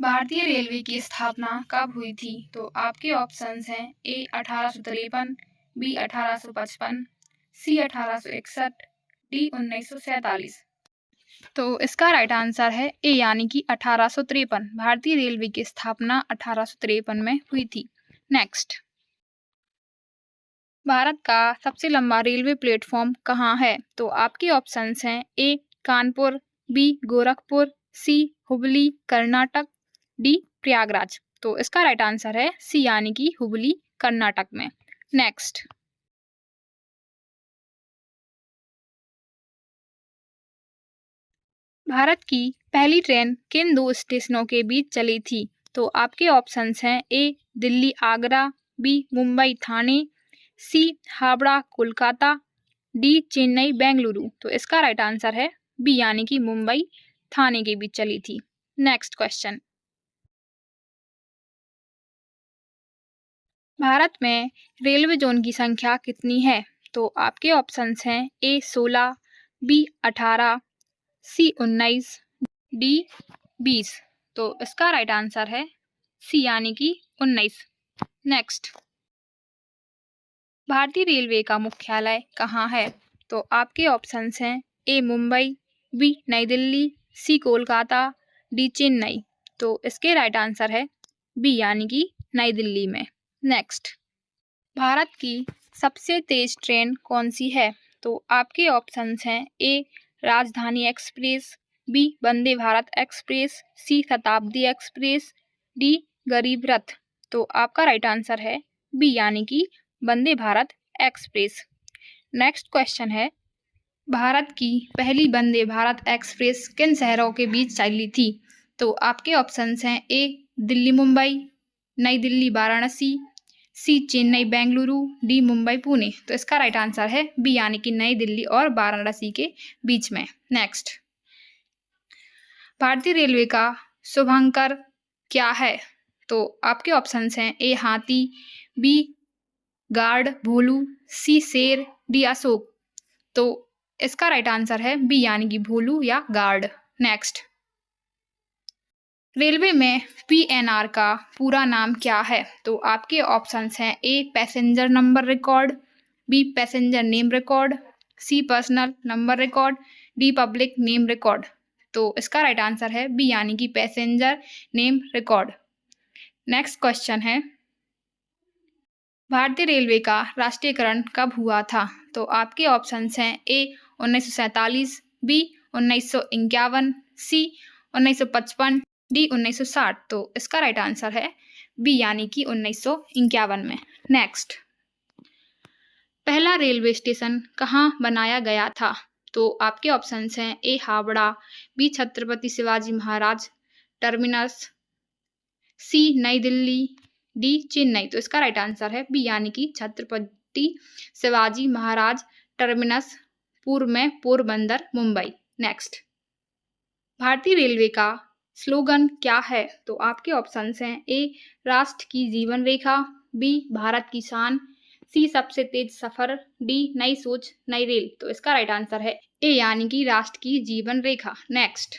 भारतीय रेलवे की स्थापना कब हुई थी? तो आपके ऑप्शंस हैं ए 1853, बी 1855, सी 1861, डी 1947। तो इसका राइट आंसर है ए यानी कि 1853। भारतीय रेलवे की स्थापना 1853 में हुई थी। नेक्स्ट, भारत का सबसे लंबा रेलवे प्लेटफॉर्म कहाँ है? तो आपके ऑप्शंस हैं ए कानपुर, बी गोरखपुर, सी हुबली कर्नाटक, डी प्रयागराज। तो इसका राइट आंसर है सी यानी कि हुबली कर्नाटक में। नेक्स्ट, भारत की पहली ट्रेन किन दो स्टेशनों के बीच चली थी? तो आपके ऑप्शंस हैं ए दिल्ली आगरा, बी मुंबई थाने, सी हावड़ा कोलकाता, डी चेन्नई बेंगलुरु। तो इसका राइट आंसर है बी यानी कि मुंबई थाने के बीच चली थी। नेक्स्ट क्वेश्चन, भारत में रेलवे जोन की संख्या कितनी है? तो आपके ऑप्शंस हैं ए 16, बी 18, सी 19, डी 20। तो इसका राइट आंसर है सी यानी कि 19। नेक्स्ट, भारतीय रेलवे का मुख्यालय कहाँ है? तो आपके ऑप्शंस हैं ए मुंबई, बी नई दिल्ली, सी कोलकाता, डी चेन्नई। तो इसके राइट आंसर है बी यानी कि नई दिल्ली में। नेक्स्ट, भारत की सबसे तेज ट्रेन कौन सी है? तो आपके ऑप्शंस हैं ए राजधानी express, B Vande Bharat express, सी शताब्दी एक्सप्रेस, डी गरीब रथ। तो आपका राइट आंसर है बी यानी कि Vande Bharat express. Next question है, भारत की पहली वंदे भारत एक्सप्रेस किन शहरों के बीच चली थी? तो आपके ऑप्शंस हैं ए दिल्ली मुंबई, नई दिल्ली वाराणसी, सी चेन्नई बेंगलुरु, डी मुंबई पुणे। तो इसका राइट आंसर है बी यानी कि नई दिल्ली और वाराणसी के बीच में। नेक्स्ट, भारतीय रेलवे का शुभांकर क्या है? तो आपके ऑप्शंस हैं ए हाथी, बी गार्ड भोलू, सी शेर, डी अशोक। तो इसका राइट आंसर है बी यानी कि भोलू या गार्ड। नेक्स्ट, रेलवे में पीएनआर का पूरा नाम क्या है? तो आपके ऑप्शंस हैं A passenger number record, B passenger name record, C personal number record, D public name record. तो इसका राइट आंसर है बी यानी कि passenger name record. Next question है, भारतीय रेलवे का राष्ट्रीयकरण कब हुआ था? तो आपके ऑप्शंस हैं ए 1947, बी 1951, सी 1955, डी 1960। तो इसका राइट आंसर है बी यानी कि 1951 में। नेक्स्ट, पहला रेलवे स्टेशन कहाँ बनाया गया था? तो आपके ऑप्शंस हैं A Howrah, B Chhatrapati Shivaji Maharaj terminus, सी नई दिल्ली, डी चेन्नई। तो इसका राइट आंसर है बी यानी कि छत्रपति शिवाजी महाराज टर्मिनस, पूर्व में पोरबंदर मुंबई। नेक्स्ट, भारतीय रेलवे का स्लोगन क्या है? तो आपके ऑप्शंस हैं ए राष्ट्र की जीवन रेखा, बी भारत की शान, सी सबसे तेज सफर, डी नई सोच नई रेल। तो इसका राइट आंसर है ए यानी कि राष्ट्र की जीवन रेखा। नेक्स्ट,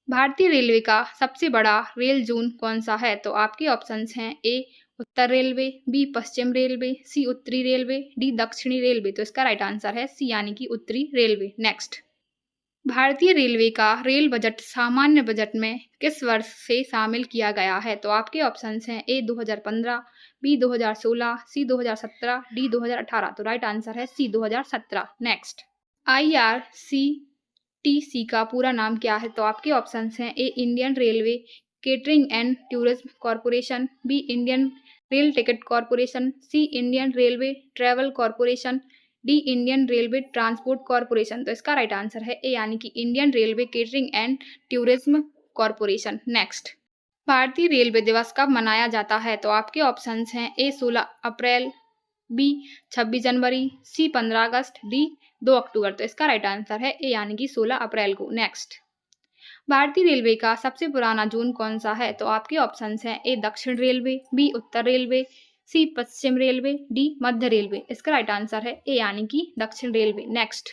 भारतीय रेलवे का सबसे बड़ा रेल जोन कौन सा है? तो आपके ऑप्शंस हैं ए उत्तर रेलवे, बी पश्चिम रेलवे, सी उत्तरी रेलवे, डी दक्षिणी रेलवे। तो इसका राइट आंसर है सी यानी कि उत्तरी रेलवे। नेक्स्ट, भारतीय रेलवे का रेल बजट सामान्य बजट में किस वर्ष से शामिल किया गया है? तो आपके ऑप्शंस हैं ए 2015, बी 2016, सी 2017, डी 2018। तो राइट आंसर है सी 2017। नेक्स्ट, आईआरसीटीसी का पूरा नाम क्या है? तो आपके ऑप्शंस हैं A Indian railway catering and tourism corporation, B Indian rail ticket corporation, C Indian railway travel corporation, D Indian railway transport corporation. तो इसका राइट आंसर है ए यानी कि Indian railway catering and tourism corporation. Next, भारतीय railway दिवस कब मनाया जाता है? तो आपके ऑप्शंस हैं ए 16 अप्रैल, बी 26 जनवरी, सी 15 अगस्त, डी 2 अक्टूबर। तो इसका राइट आंसर है ए यानी कि 16 अप्रैल को। नेक्स्ट, भारतीय रेलवे का सबसे पुराना जोन कौन सा है? तो आपके ऑप्शंस हैं ए दक्षिण रेलवे, बी उत्तर रेलवे, सी पश्चिम रेलवे, डी मध्य रेलवे। इसका राइट आंसर है ए यानी कि दक्षिण रेलवे। नेक्स्ट,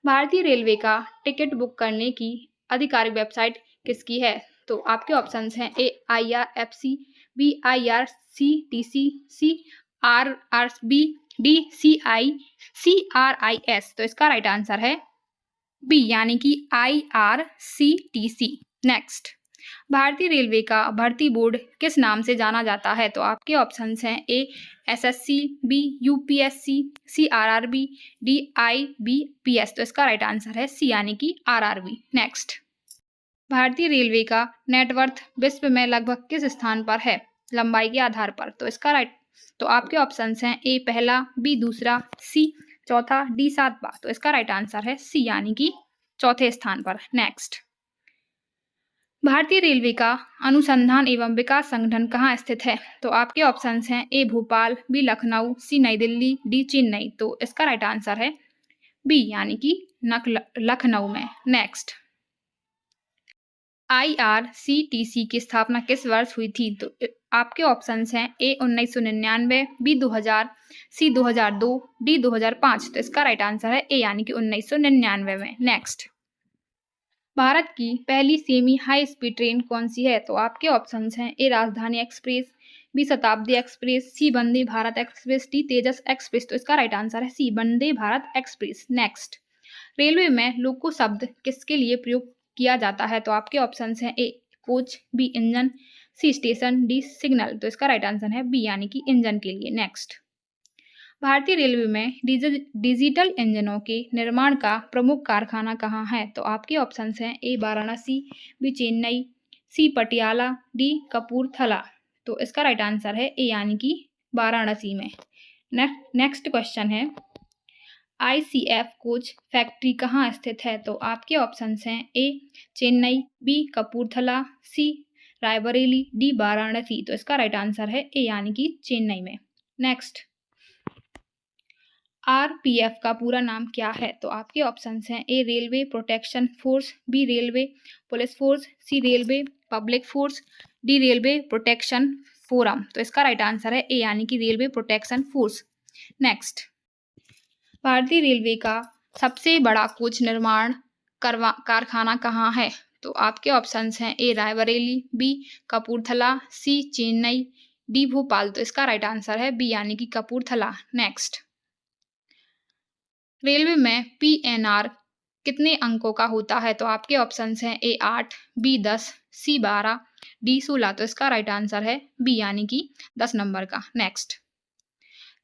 भारतीय रेलवे का टिकट बुक करने की आधिकारिक वेबसाइट किसकी है? तो आपके ऑप्शंस हैं ए IRFC, बी IRCTC, सी RRB, डी CRIS। तो इसका राइट आंसर है बी यानी कि IRCTC। नेक्स्ट, भारतीय रेलवे का भर्ती बोर्ड किस नाम से जाना जाता है? तो आपके ऑप्शंस हैं ए SSC, बी UPSC, सी RRB, डी IBPS। तो इसका राइट आंसर है सी यानी कि RRB। नेक्स्ट, भारतीय रेलवे का नेटवर्थ विश्व में लगभग किस स्थान पर है लंबाई के आधार पर? तो आपके ऑप्शंस हैं ए पहला, बी दूसरा, सी चौथा, डी सातवां। तो इसका राइट आंसर है सी यानी कि चौथे स्थान पर। नेक्स्ट, भारतीय रेलवे का अनुसंधान एवं विकास संगठन कहाँ स्थित है? तो आपके ऑप्शंस हैं ए भोपाल, बी लखनऊ, सी नई दिल्ली, डी चेन्नई। तो इसका राइट आंसर है बी यानी कि लखनऊ में। नेक्स्ट, IRCTC की स्थापना किस वर्ष हुई थी? तो आपके ऑप्शंस हैं ए 1999, बी 2000, सी 2002, डी 2005। तो इसका राइट आंसर है ए यानी कि 1999 में। नेक्स्ट, भारत की पहली सेमी हाई स्पीड ट्रेन कौन सी है? तो आपके ऑप्शंस हैं ए राजधानी एक्सप्रेस, बी शताब्दी एक्सप्रेस, सी वंदे भारत एक्सप्रेस, डी तेजस एक्सप्रेस। तो इसका राइट आंसर है सी Vande Bharat express. Next, railway में लोको शब्द किसके लिए प्रयोग किया जाता है? तो आपके ऑप्शंस हैं A coach, B engine, C station, D signal. तो इसका राइट आंसर है बी यानी कि इंजन के लिए। नेक्स्ट, भारतीय रेलवे में डिजिटल इंजनों के निर्माण का प्रमुख कारखाना कहाँ है? तो आपके ऑप्शंस हैं ए वाराणसी, बी चेन्नई, सी पटियाला, डी कपूरथला। तो इसका राइट आंसर है ए यानी कि वाराणसी में। नेक्स्ट क्वेश्चन है ICF कोच फैक्ट्री कहाँ स्थित है? तो आपके ऑप्शंस हैं ए चेन्नई, बी कपूरथला, सी रायबरेली, डी वाराणसी। तो इसका राइट आंसर है ए यानी कि चेन्नई में। नेक्स्ट, RPF का पूरा नाम क्या है? तो आपके ऑप्शंस हैं A railway protection force, B railway police force, C railway public force, D railway protection forum. तो इसका राइट आंसर है ए यानी कि रेलवे प्रोटेक्शन फोर्स। नेक्स्ट, भारतीय रेलवे का सबसे बड़ा कोच निर्माण कारखाना कहाँ है? तो आपके ऑप्शंस हैं ए रायबरेली, बी कपूरथला, सी चेन्नई, डी भोपाल। तो इसका राइट आंसर है बी यानी कि कपूरथला। नेक्स्ट, रेलवे में PNR कितने अंकों का होता है? तो आपके ऑप्शंस हैं ए 8, बी 10, सी 12, डी 16। तो इसका राइट आंसर है बी यानी कि 10 नंबर का। नेक्स्ट,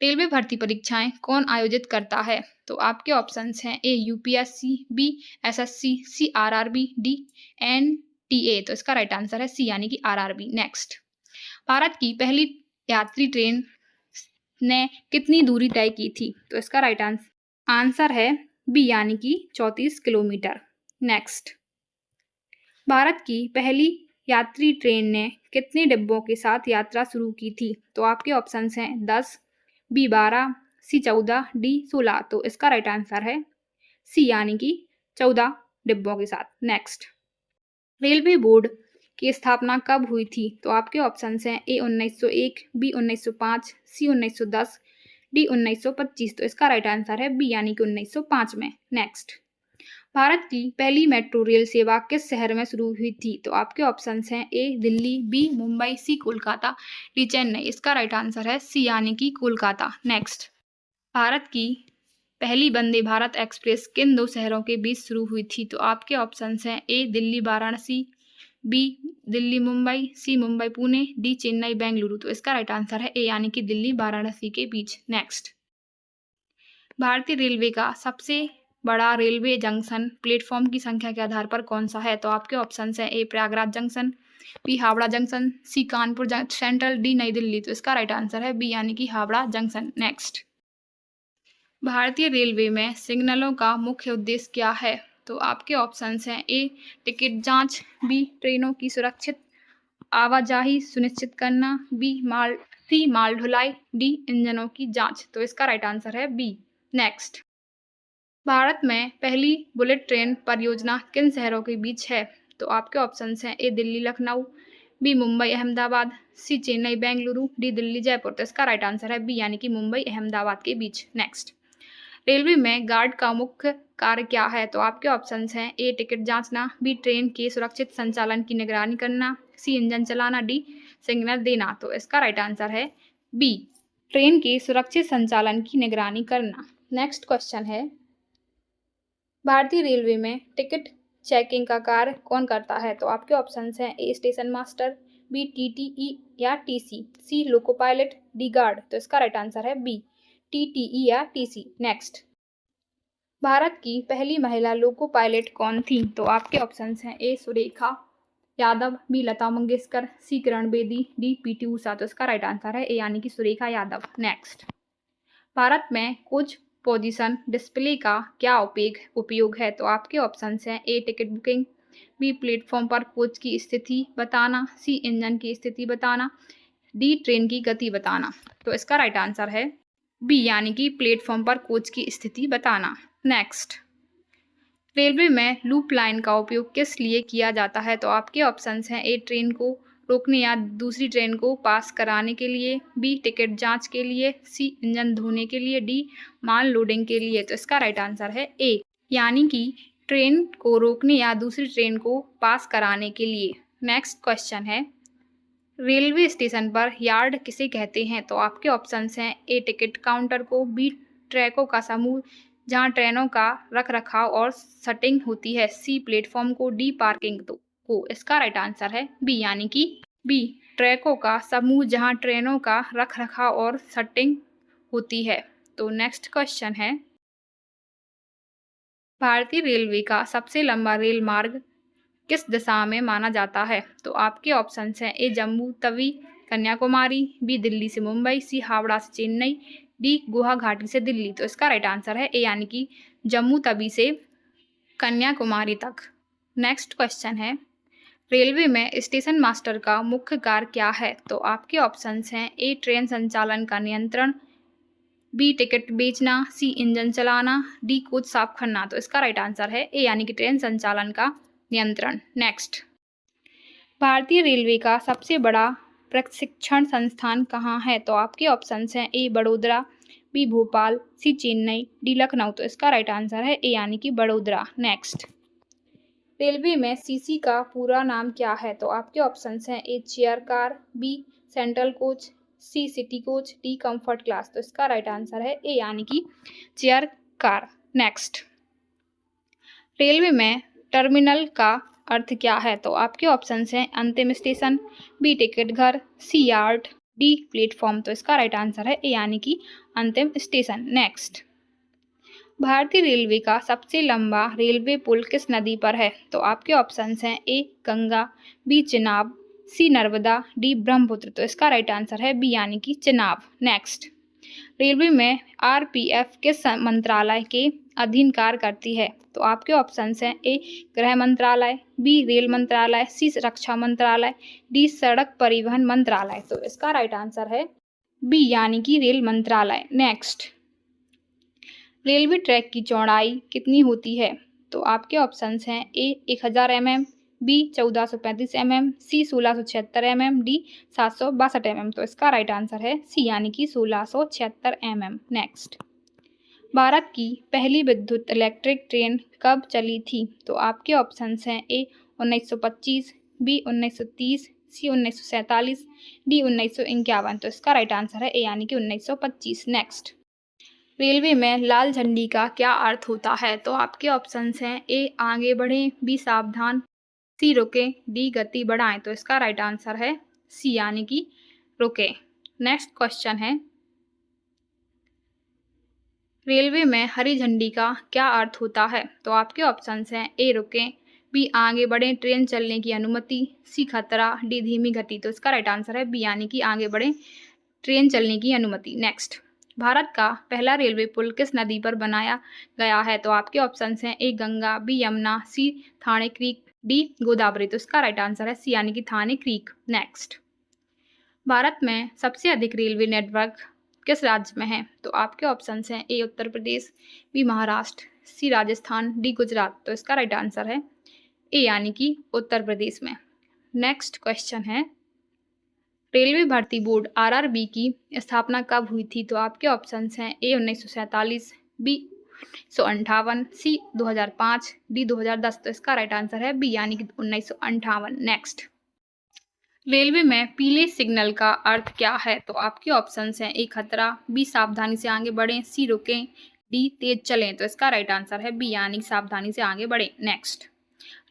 रेलवे भर्ती परीक्षाएं कौन आयोजित करता है? तो आपके ऑप्शंस हैं ए UPSC, बी SSC, सी RRB, डी NTA। तो इसका राइट आंसर है सी यानी कि RRB। नेक्स्ट, भारत की पहली यात्री ट्रेन ने कितनी दूरी तय की थी? तो इसका राइट आंसर है बी यानी कि 34 किलोमीटर। नेक्स्ट, भारत की पहली यात्री ट्रेन ने कितने डिब्बों के साथ यात्रा शुरू की थी? तो आपके ऑप्शंस हैं 10, बी 12, सी 14, डी 16। तो इसका राइट आंसर है सी यानी कि 14 डिब्बों के साथ। नेक्स्ट, रेलवे बोर्ड की स्थापना कब हुई थी? तो आपके ऑप्शंस हैं ए 1901, बी 1905, सी 1910, डी 1925। तो इसका राइट आंसर है बी यानी कि 1905 में। नेक्स्ट, भारत की पहली मेट्रो रेल सेवा किस शहर में शुरू हुई थी? तो आपके ऑप्शंस हैं ए दिल्ली, बी मुंबई, सी कोलकाता, डी चेन्नई। इसका राइट आंसर है सी यानी कि कोलकाता। नेक्स्ट, भारत की पहली वंदे भारत एक्सप्रेस किन 2 शहरों के बीच शुरू हुई थी? तो आपके ऑप्शंस हैं ए दिल्ली वाराणसी, बी दिल्ली मुंबई, सी मुंबई पुणे, डी चेन्नई बेंगलुरु। तो इसका राइट आंसर है ए यानी कि दिल्ली वाराणसी के बीच। नेक्स्ट, भारतीय रेलवे का सबसे बड़ा रेलवे जंक्शन प्लेटफॉर्म की संख्या के आधार पर कौन सा है? तो आपके ऑप्शंस हैं A Prayagraj junction, B Howrah junction, C Kanpur central, D नई दिल्ली। तो इसका राइट आंसर है बी यानी कि हावड़ा जंक्शन। नेक्स्ट, भारतीय रेलवे में सिग्नलों का मुख्य उद्देश्य क्या है? तो आपके ऑप्शंस हैं ए टिकट जांच, बी ट्रेनों की सुरक्षित आवाजाही सुनिश्चित करना, सी माल ढुलाई, डी इंजनों की जांच। तो इसका राइट आंसर है बी। नेक्स्ट, भारत में पहली बुलेट ट्रेन परियोजना किन शहरों के बीच है? तो आपके ऑप्शंस हैं ए दिल्ली लखनऊ, बी मुंबई अहमदाबाद, सी चेन्नई बेंगलुरु, डी दिल्ली जयपुर। तो इसका राइट आंसर है बी यानी कि मुंबई अहमदाबाद के बीच। नेक्स्ट, रेलवे में गार्ड का मुख्य कार्य क्या है? तो आपके ऑप्शंस हैं ए टिकट जांचना, बी ट्रेन के सुरक्षित संचालन की निगरानी करना, सी इंजन चलाना, डी सिग्नल देना। तो इसका राइट आंसर है बी ट्रेन के सुरक्षित संचालन की निगरानी करना। नेक्स्ट क्वेश्चन है भारतीय रेलवे में टिकट चेकिंग का कार्य कौन करता है? तो आपके ऑप्शंस हैं ए स्टेशन मास्टर, बी टीटीई या टीसी, सी लोको पायलट, डी गार्ड। तो इसका राइट आंसर है बी टीटीई या टीसी। नेक्स्ट भारत की पहली महिला लोको पायलट कौन थी? तो आपके ऑप्शंस हैं ए सुरेखा यादव, बी लता मंगेशकर, सी किरण बेदी, डी पीटी उषा। तो इसका राइट आंसर है ए यानी कि सुरेखा यादव। नेक्स्ट भारत में कोच पोजीशन डिस्प्ले का क्या उपयोग है? तो आपके ऑप्शंस हैं ए टिकट बुकिंग, बी प्लेटफॉर्म पर कोच की स्थिति बताना, सी इंजन की स्थिति बताना, डी ट्रेन की गति बताना। तो इसका राइट आंसर है बी यानी कि प्लेटफॉर्म पर कोच की स्थिति बताना। नेक्स्ट रेलवे में लूप लाइन का उपयोग किस लिए किया जाता है? तो आपके ऑप्शंस हैं ए ट्रेन को रोकने या दूसरी ट्रेन को पास कराने के लिए, बी टिकट जांच के लिए, सी इंजन धोने के लिए, डी माल लोडिंग के लिए। तो इसका राइट आंसर है ए यानी कि ट्रेन को रोकने या दूसरी ट्रेन को पास कराने के लिए। नेक्स्ट क्वेश्चन है रेलवे स्टेशन पर यार्ड किसे कहते हैं? तो आपके ऑप्शंस हैं ए टिकट काउंटर को, बी ट्रैकों का समूह जहां ट्रेनों का रख रखाव और सटिंग होती है, सी प्लेटफॉर्म को, डी पार्किंग को। इसका राइट आंसर है बी यानी कि बी ट्रैकों का समूह जहां ट्रेनों का रख रखाव और सटिंग होती है। तो नेक्स्ट क्वेश्चन है भारतीय रेलवे का सबसे लंबा रेल मार्ग किस दिशा में माना जाता है? तो आपके ऑप्शंस हैं ए जम्मू तवी कन्याकुमारी, बी दिल्ली से मुंबई, सी हावड़ा से चेन्नई, डी गुवाहाटी से दिल्ली। तो इसका राइट आंसर है ए यानी कि जम्मू तवी से कन्याकुमारी तक। नेक्स्ट क्वेश्चन है रेलवे में स्टेशन मास्टर का मुख्य कार्य क्या है? तो आपके ऑप्शंस हैं ए ट्रेन संचालन का नियंत्रण, बी टिकट बेचना, सी इंजन चलाना, डी कोच साफ करना। तो इसका राइट आंसर है ए यानी कि ट्रेन संचालन का नियंत्रण। नेक्स्ट भारतीय रेलवे का सबसे बड़ा प्रशिक्षण संस्थान कहाँ है? तो आपके ऑप्शंस हैं ए बड़ोदरा, B Bhopal, C Chennai, D Lucknow. तो इसका राइट आंसर है ए यानी कि बड़ोदरा। नेक्स्ट रेलवे में सीसी का पूरा नाम क्या है? तो आपके ऑप्शंस हैं A chair car, B central coach, C city coach, D comfort class. तो इसका राइट आंसर है ए यानी कि चेयर कार। नेक्स्ट रेलवे में टर्मिनल का अर्थ क्या है? तो आपके ऑप्शंस हैं अंतिम स्टेशन, बी टिकट घर, सी यार्ड, डी प्लेटफॉर्म। तो इसका राइट आंसर है ए यानी कि अंतिम स्टेशन। नेक्स्ट भारतीय रेलवे का सबसे लंबा रेलवे पुल किस नदी पर है? तो आपके ऑप्शंस हैं ए गंगा, बी चिनाब, सी नर्मदा, डी ब्रह्मपुत्र। तो इसका राइट आंसर है बी यानी कि चिनाब। नेक्स्ट रेलवे में आरपीएफ किस मंत्रालय के अधीन कार्य करती है? तो आपके ऑप्शंस हैं ए गृह मंत्रालय, बी रेल मंत्रालय, सी रक्षा मंत्रालय, डी सड़क परिवहन मंत्रालय। तो इसका राइट आंसर है बी यानी कि रेल मंत्रालय। नेक्स्ट रेलवे ट्रैक की चौड़ाई कितनी होती है? तो आपके ऑप्शंस हैं ए 1000 mm, बी 1435 mm, सी 1676 mm, डी 762 mm। तो इसका राइट आंसर है सी यानी कि 1676 mm। नेक्स्ट भारत की पहली विद्युत इलेक्ट्रिक ट्रेन कब चली थी? तो आपके ऑप्शंस हैं ए 1925, बी 1930, सी 1947, डी 1951। तो इसका राइट आंसर है ए यानी कि 1925। नेक्स्ट रेलवे में लाल झंडी का क्या अर्थ होता है? तो आपके ऑप्शंस हैं ए आगे बढ़ें, बी सावधान, सी रुके, डी गति बढ़ाएं। तो इसका राइट आंसर है सी यानी कि रुके। नेक्स्ट क्वेश्चन है रेलवे में हरी झंडी का क्या अर्थ होता है? तो आपके ऑप्शंस हैं ए रुके, बी आगे बढ़ें, ट्रेन चलने की अनुमति, सी खतरा, डी धीमी गति। तो इसका राइट आंसर है बी यानी कि आगे बढ़ें, ट्रेन चलने की अनुमति। नेक्स्ट भारत का पहला रेलवे पुल किस नदी पर बनाया गया है? तो आपके ऑप्शंस हैं ए गंगा, बी यमुना, सी थाने क्रीक, डी गोदावरी। तो इसका राइट आंसर है सी यानी कि थाने क्रीक। नेक्स्ट भारत में सबसे अधिक रेलवे नेटवर्क किस राज्य में है? तो आपके ऑप्शंस हैं ए उत्तर प्रदेश, बी महाराष्ट्र, सी राजस्थान, डी गुजरात। तो इसका राइट आंसर है ए यानी कि उत्तर प्रदेश में। नेक्स्ट क्वेश्चन है रेलवे भर्ती बोर्ड आरआरबी की स्थापना कब हुई थी? तो आपके ऑप्शंस हैं ए 1947, बी 1958, सी 2005, डी 2010। तो इसका राइट आंसर है बी यानी कि 1958। नेक्स्ट, रेलवे में पीले सिग्नल का अर्थ क्या है? तो आपके ऑप्शंस हैं ए खतरा, बी सावधानी से आगे बढ़ें, सी रुकें, डी तेज चलें। तो इसका राइट आंसर है बी यानी सावधानी से आगे बढ़ें। नेक्स्ट,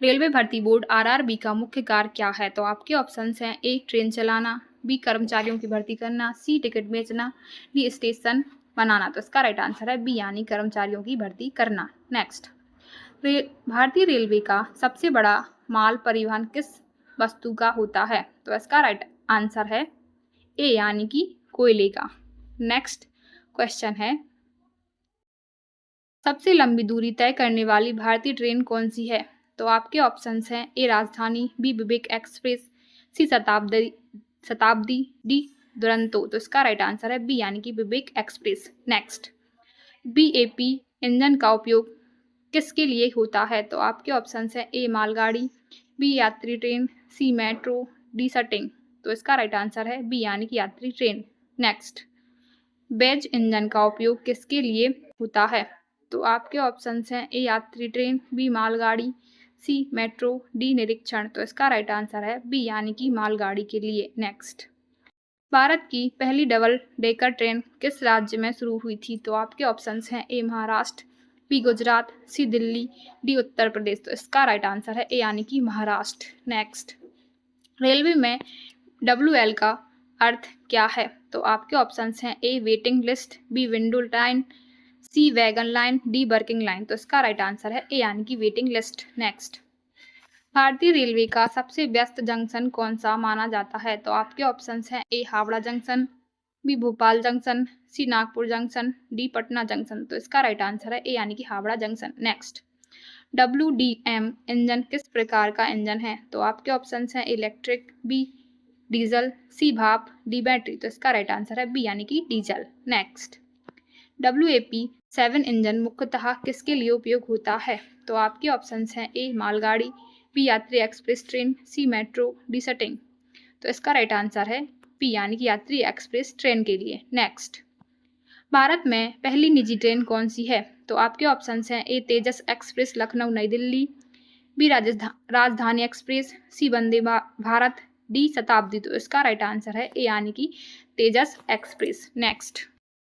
रेलवे भर्ती बोर्ड आरआरबी का मुख्य कार्य क्या है? तो आपके ऑप्शंस हैं ए ट्रेन चलाना, बी कर्मचारियों की भर्ती करना, सी टिकट बेचना, डी स्टेशन बनाना। तो इसका राइट आंसर है बी यानी कर्मचारियों की भर्ती करना। नेक्स्ट, भारतीय रेलवे का सबसे बड़ा माल परिवहन किस वस्तु का होता है? तो इसका राइट आंसर है ए यानी कि कोयले का। नेक्स्ट क्वेश्चन है, सबसे लंबी दूरी तय करने वाली भारतीय ट्रेन कौन सी है? तो आपके ऑप्शंस हैं ए राजधानी, बी विवेक एक्सप्रेस, सी शताब्दी, डी दुरंतो। तो इसका राइट आंसर है बी यानी कि विवेक एक्सप्रेस। नेक्स्ट, बीएपी इंजन का उपयोग किसके लिए होता है? तो आपके ऑप्शंस हैं ए मालगाड़ी, बी यात्री ट्रेन, सी मेट्रो, डी सटिंग। तो इसका राइट आंसर है बी यानी कि यात्री ट्रेन। नेक्स्ट, बैज इंजन का उपयोग किसके लिए होता है? तो आपके ऑप्शंस हैं ए यात्री ट्रेन, बी मालगाड़ी, सी मेट्रो, डी निरीक्षण। तो इसका राइट आंसर है बी यानी कि मालगाड़ी के लिए। नेक्स्ट, भारत की पहली डबल डेकर ट्रेन किस राज्य में शुरू हुई थी? तो आपके ऑप्शंस हैं ए महाराष्ट्र, बी गुजरात, सी दिल्ली, डी उत्तर प्रदेश। तो इसका राइट आंसर है ए यानी कि महाराष्ट्र। नेक्स्ट, रेलवे में WL का अर्थ क्या है? तो आपके ऑप्शंस हैं A waiting list, B window line, C wagon line, D working line. तो इसका राइट आंसर है ए यानी कि वेटिंग लिस्ट। नेक्स्ट, भारतीय रेलवे का सबसे व्यस्त जंक्शन कौन सा माना जाता है? तो आपके ऑप्शंस हैं A Howrah junction, B Bhopal junction, C Nagpur junction, D Patna junction. तो इसका राइट आंसर है ए यानी कि Howrah junction. Next, WDM engine किस प्रकार का इंजन है? तो आपके ऑप्शंस हैं इलेक्ट्रिक, बी डीजल, सी भाप, डी बैटरी। तो इसका राइट आंसर है बी यानी कि डीजल। नेक्स्ट, WAP-7 इंजन मुख्यतः किसके लिए उपयोग होता है? तो आपके ऑप्शंस हैं ए मालगाड़ी, बी यात्री एक्सप्रेस ट्रेन, सी मेट्रो, डी सटिंग। तो इसका राइट आंसर है बी यानी कि यात्री एक्सप्रेस ट्रेन के लिए। नेक्स्ट, भारत में पहली निजी ट्रेन कौन सी है? तो आपके ऑप्शंस हैं ए तेजस एक्सप्रेस लखनऊ नई दिल्ली, बी राजधानी एक्सप्रेस, सी वंदे भारत, डी शताब्दी। तो इसका राइट आंसर है ए यानी कि तेजस एक्सप्रेस। नेक्स्ट,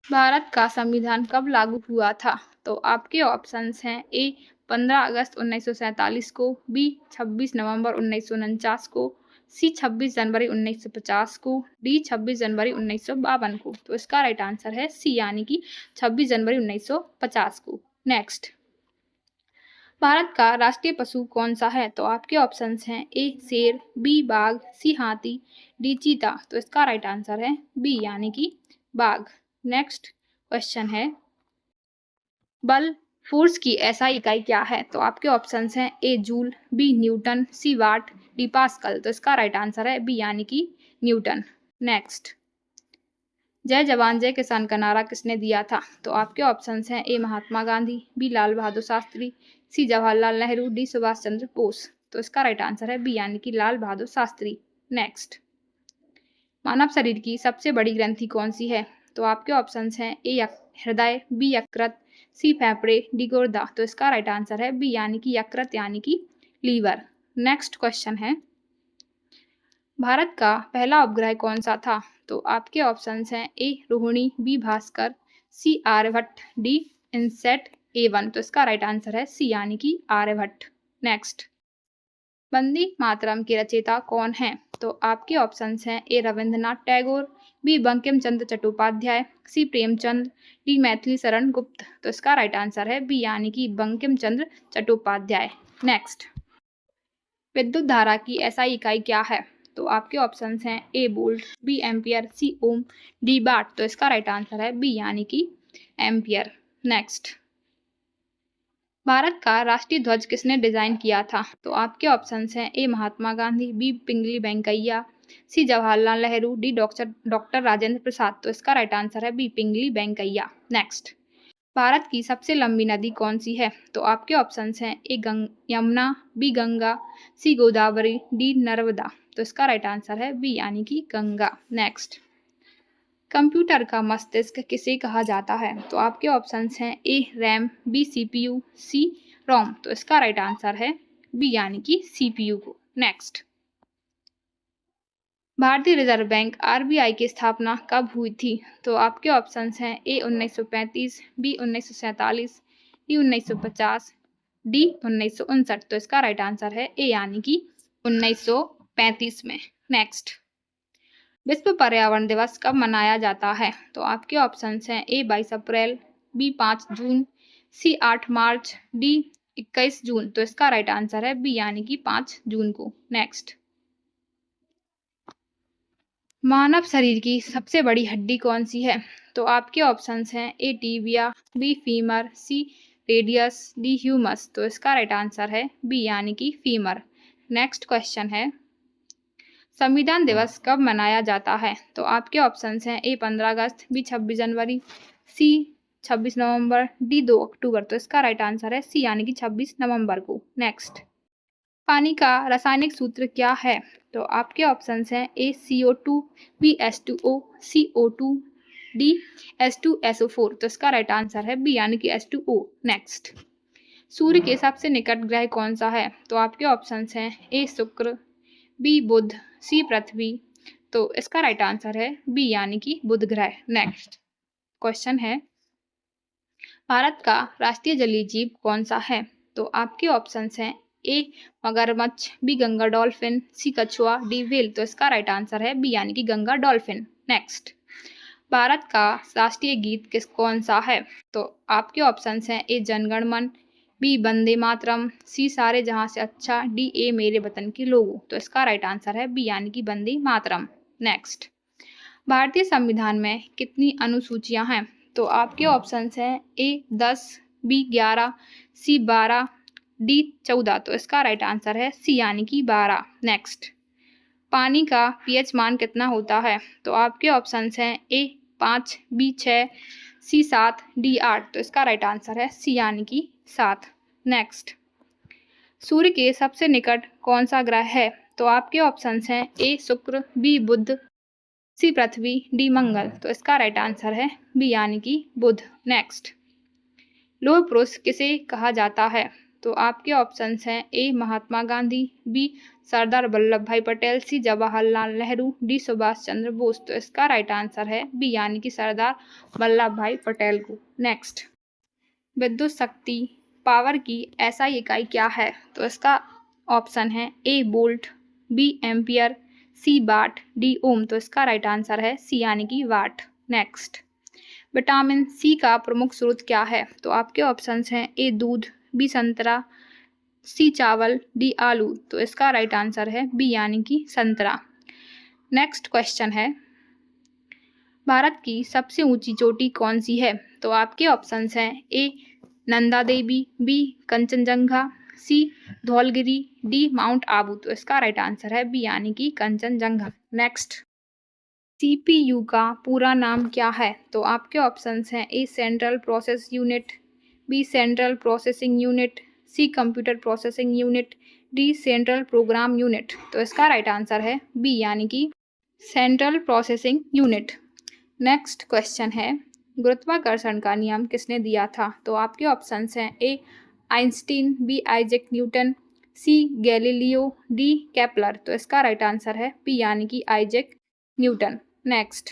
भारत का संविधान कब लागू हुआ था? तो आपके ऑप्शंस हैं ए 15 अगस्त 1947 को, बी 26 नवंबर 1949 को, सी 26 जनवरी 1950 को, डी 26 जनवरी 1952 को। तो इसका राइट आंसर है सी यानी कि 26 जनवरी 1950 को। नेक्स्ट, भारत का राष्ट्रीय पशु कौन सा है? तो आपके ऑप्शंस हैं ए शेर, बी बाघ, सी हाथी, डी चीता। तो इसका राइट आंसर है बी यानी कि बाघ। नेक्स्ट क्वेश्चन है, बल फोर्स की SI इकाई क्या है? तो आपके ऑप्शंस हैं ए जूल, बी न्यूटन, सी वाट, डी पास्कल। तो इसका राइट आंसर है बी यानी कि न्यूटन। नेक्स्ट, जय जवान जय किसान का नारा किसने दिया था? तो आपके ऑप्शंस हैं ए महात्मा गांधी, बी लाल बहादुर शास्त्री, सी जवाहरलाल नेहरू, डी सुभाष चंद्र बोस। तो इसका राइट आंसर है बी यानी कि लाल बहादुर शास्त्री। नेक्स्ट, मानव शरीर की सबसे बड़ी ग्रंथि कौन सी है? तो आपके ऑप्शंस हैं ए हृदय, बी यकृत, सी फेफड़े, डी गुर्दा। तो इसका राइट आंसर है बी यानी कि यकृत यानी कि लीवर। नेक्स्ट क्वेश्चन है, भारत का पहला उपग्रह कौन सा था? तो आपके ऑप्शंस हैं ए रोहिणी, बी भास्कर, सी आर्यभट्ट, डी इनसेट A1। तो इसका राइट आंसर है सी यानी कि आर्यभट्ट। नेक्स्ट, वंदे मातरम के रचयिता कौन हैं? तो आपके ऑप्शंस हैं ए रविंद्रनाथ टैगोर, बी बंकिम चंद्र चट्टोपाध्याय, सी प्रेमचंद, डी मैथिली शरण गुप्त। तो इसका राइट आंसर है बी यानी कि बंकिम चंद्र चट्टोपाध्याय। नेक्स्ट, विद्युत धारा की SI इकाई क्या है? तो आपके ऑप्शंस हैं ए वोल्ट, बी एम्पियर, सी ओम, डी वाट। तो इसका राइट आंसर है बी यानी कि एम्पियर। नेक्स्ट, भारत का राष्ट्रीय ध्वज किसने डिजाइन किया था? तो आपके ऑप्शंस हैं ए महात्मा गांधी, बी पिंगली वेंकैया, सी जवाहरलाल नेहरू, डी डॉक्टर राजेंद्र प्रसाद। तो इसका राइट आंसर है बी पिंगली वेंकैया। नेक्स्ट, भारत की सबसे लंबी नदी कौन सी है? तो आपके ऑप्शंस हैं ए यमुना, बी गंगा, सी गोदावरी, डी नर्मदा। तो इसका राइट आंसर है बी यानी कि गंगा। नेक्स्ट, कंप्यूटर का मस्तिष्क किसे कहा जाता है? तो आपके ऑप्शंस हैं ए रैम, बी सीपीयू, सी रोम। तो इसका राइट आंसर है बी यानी कि सीपीयू को। नेक्स्ट, भारतीय रिजर्व बैंक आरबीआई की स्थापना कब हुई थी? तो आपके ऑप्शंस हैं ए 1935, बी 1947, डी 1950, डी 1959। तो इसका राइट आंसर है ए यानी कि 1935 में। नेक्स्ट, विश्व पर्यावरण दिवस कब मनाया जाता है? तो आपके ऑप्शंस हैं ए 22 अप्रैल, बी 5 जून, सी 8 मार्च, डी 21 जून। तो इसका राइट आंसर है बी यानी कि 5 जून को। नेक्स्ट, मानव शरीर की सबसे बड़ी हड्डी कौन सी है? तो आपके ऑप्शंस हैं ए टीबिया, बी फीमर, सी रेडियस, डी ह्यूमस। तो इसका राइट आंसर है बी यानी कि फीमर। नेक्स्ट क्वेश्चन है, संविधान दिवस कब मनाया जाता है? तो आपके ऑप्शंस हैं ए 15 अगस्त, बी 26 जनवरी, सी 26 नवंबर, डी 2 अक्टूबर। तो इसका राइट आंसर है सी यानी कि 26 नवंबर को। नेक्स्ट, पानी का रासायनिक सूत्र क्या है? तो आपके ऑप्शंस हैं ए CO2, बी H2O, सी O2, डी H2SO4। तो इसका राइट आंसर है बी यानी कि H2O। नेक्स्ट, सूर्य के सबसे निकट ग्रह कौन सा है? तो आपके ऑप्शंस हैं ए शुक्र, बी बुध, सी पृथ्वी। तो इसका राइट आंसर है बी यानी कि बुध ग्रह। नेक्स्ट क्वेश्चन है, भारत का राष्ट्रीय जलीय जीव कौन सा है? तो आपके ऑप्शंस हैं ए मगरमच्छ, बी गंगा डॉल्फिन, सी कछुआ, डी व्हेल। तो इसका राइट आंसर है बी यानी कि गंगा डॉल्फिन। नेक्स्ट, भारत का राष्ट्रीय गीत कौन सा है? तो आपके ऑप्शंस हैं ए जनगण मन, बी वंदे मातरम, सी सारे जहां से अच्छा, डी ए मेरे वतन के लोगों। तो इसका राइट आंसर है बी यानी कि वंदे मातरम। नेक्स्ट, भारतीय संविधान में कितनी अनुसूचियां हैं? तो आपके ऑप्शंस हैं ए 10, बी 11, सी 12, डी 14। तो इसका राइट आंसर है सी यानी कि 12। नेक्स्ट, पानी का पीएच मान कितना होता है? तो आपके ऑप्शंस हैं ए 5, बी 6, सी 7, डी 8। तो इसका राइट आंसर है सी यानी कि 7। नेक्स्ट, सूर्य के सबसे निकट कौन सा ग्रह है? तो आपके ऑप्शंस हैं ए शुक्र, बी बुध, सी पृथ्वी, डी मंगल। तो इसका राइट आंसर है बी यानी कि बुध। नेक्स्ट, लौह पुरुष किसे कहा जाता है? तो आपके ऑप्शंस हैं ए महात्मा गांधी, बी सरदार वल्लभ भाई पटेल, सी जवाहरलाल नेहरू, डी सुभाष चंद्र बोस। तो इसका राइट आंसर है बी यानी कि सरदार वल्लभ भाई पटेल को। नेक्स्ट, विद्युत शक्ति पावर की SI इकाई क्या है? तो इसका ऑप्शन है ए वोल्ट, बी एम्पियर, सी वाट, डी ओम। तो इसका राइट आंसर है सी यानी कि वाट। नेक्स्ट, विटामिन सी का प्रमुख स्रोत क्या है? तो आपके ऑप्शंस हैं ए दूध, बी संतरा, सी चावल, डी आलू। तो इसका राइट आंसर है बी यानी कि संतरा। नेक्स्ट क्वेश्चन है, भारत की सबसे ऊंची चोटी कौन सी है? तो आपके ऑप्शंस हैं ए नंदा देवी, बी कंचनजंगा, सी धौलगिरी, डी माउंट आबू। तो इसका राइट आंसर है बी यानी कि कंचनजंगा। नेक्स्ट, CPU का पूरा नाम क्या है? तो आपके ऑप्शंस हैं A central process unit, B central processing unit, C computer processing unit, D central program unit. तो इसका राइट आंसर है बी यानी कि central processing unit. Next question है, गुरुत्वाकर्षण का नियम किसने दिया था? तो आपके ऑप्शंस हैं ए आइंस्टीन, बी आइजैक न्यूटन, सी गैलीलियो, डी केपलर। तो इसका राइट आंसर है बी यानी कि आइजैक न्यूटन। नेक्स्ट,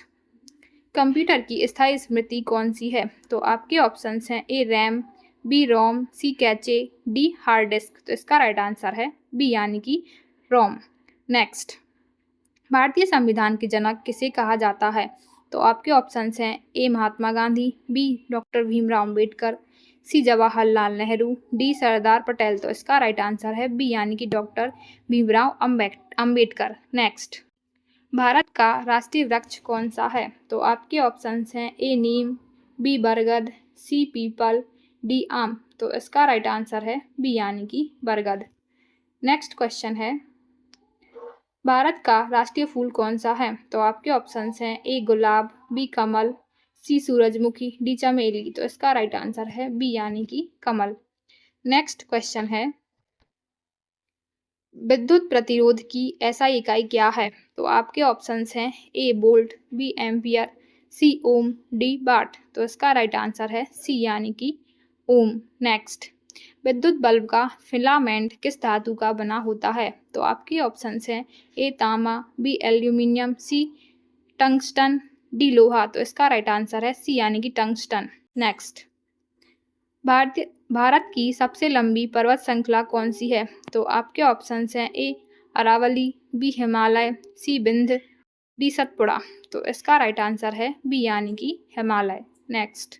कंप्यूटर की स्थायी स्मृति कौन सी है? तो आपके ऑप्शंस हैं ए रैम, बी रोम, सी कैचे, डी हार्ड डिस्क। तो इसका राइट आंसर है बी यानी कि रोम। नेक्स्ट, भारतीय संविधान के जनक किसे कहा जाता है? तो आपके ऑप्शंस हैं ए महात्मा गांधी, बी डॉक्टर भीमराव अम्बेडकर, सी जवाहरलाल नेहरू, डी सरदार पटेल। तो इसका राइट आंसर है बी यानी कि डॉक्टर भीमराव अम्बेडकर। नेक्स्ट, भारत का राष्ट्रीय वृक्ष कौन सा है? तो आपके ऑप्शंस हैं ए नीम, बी बरगद, सी पीपल, डी आम। तो इसका राइट आंसर है बी यानी कि बरगद। नेक्स्ट क्वेश्चन है, भारत का राष्ट्रीय फूल कौन सा है? तो आपके ऑप्शंस हैं ए गुलाब, बी कमल, सी सूरजमुखी, डी चमेली। तो इसका राइट आंसर है बी यानी कि कमल। नेक्स्ट क्वेश्चन है, विद्युत प्रतिरोध की SI इकाई क्या है? तो आपके ऑप्शंस हैं ए वोल्ट, बी एम्पियर, सी ओम, डी वाट। तो इसका राइट आंसर है सी यानी कि ओम। नेक्स्ट, विद्युत बल्ब का फिलामेंट किस धातु का बना होता है? तो आपके ऑप्शंस हैं ए तांबा, बी एल्यूमिनियम, सी टंगस्टन, डी लोहा। तो इसका राइट आंसर है सी यानी कि टंगस्टन। नेक्स्ट, भारत की सबसे लंबी पर्वत श्रृंखला कौन सी है? तो आपके ऑप्शंस हैं ए अरावली, बी हिमालय, सी विंध्य, डी सतपुड़ा। तो इसका राइट आंसर है बी यानी कि हिमालय। नेक्स्ट,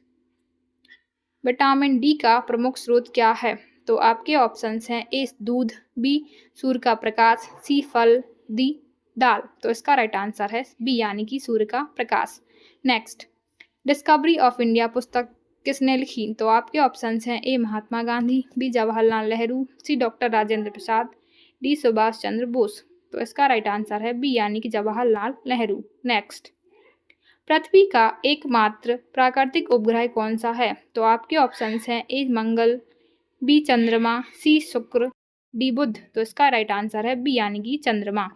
विटामिन डी का प्रमुख स्रोत क्या है? तो आपके ऑप्शंस हैं ए दूध, बी सूर्य का प्रकाश, सी फल, डी दाल। तो इसका राइट आंसर है बी यानी कि सूर्य का प्रकाश। नेक्स्ट, डिस्कवरी ऑफ इंडिया पुस्तक किसने लिखी? तो आपके ऑप्शंस हैं ए महात्मा गांधी, बी जवाहरलाल नेहरू, सी डॉक्टर राजेंद्र प्रसाद, डी सुभाष चंद्र बोस। तो इसका राइट आंसर है बी यानी कि जवाहरलाल नेहरू। नेक्स्ट, पृथ्वी का एकमात्र प्राकृतिक उपग्रह कौन सा है? तो आपके ऑप्शंस हैं ए मंगल, बी चंद्रमा, सी शुक्र, डी बुध। तो इसका राइट आंसर है बी यानी कि चंद्रमा।